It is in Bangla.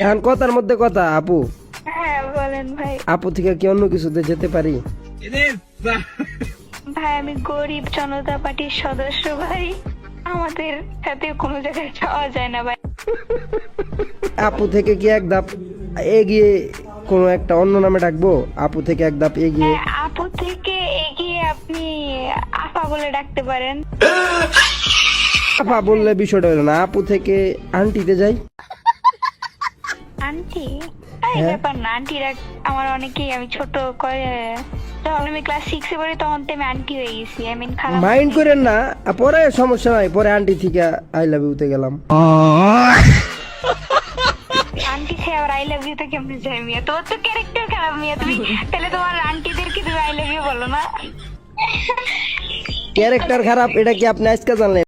এখন কথার মধ্যে কথা আপু, হ্যাঁ বলেন ভাই। আপু থেকে কি অন্য কিছুতে যেতে পারি? ভাই আমি গরিব জনতা পার্টির সদস্য ভাই, আমাদের সাথে কোনো জায়গায় যাওয়া যায় না ভাই। আপু থেকে কি এক ধাপ এগিয়ে কোনো একটা অন্য নামে ডাকবো? আপু থেকে এক ধাপ এগিয়ে হ্যাঁ, আপু থেকে এগিয়ে আপনি আপা বলে ডাকতে পারেন। আপা বললে বিষয়টা হলো না, আপু থেকে আন্টিতে যাই। আন্টি এই হ্যাঁ। ব্যাপার না, আন্টিরা আমার অনেকেই, আমি ছোট করে যখন আমি ক্লাস 6 এ পড়ি তখন তো আমি আন্টি হয়ে গেছি, আই মিন খালাম। মাইন্ড করেন না, পরে সমস্যা নাই, পরে আন্টি থেকে আই লাভ ইউতে গেলাম। আন্টি সে আবার আই লাভ ইউ তো কেমনে যাই মিয়া, তোর তো ক্যারেক্টার খারাপ মিয়া, তুমি তাহলে তোমার আন্টিদেরকে তুমি আই লাভ ইউ বলো না। ক্যারেক্টার খারাপ এটা কি আপনি আজকে জানলেন?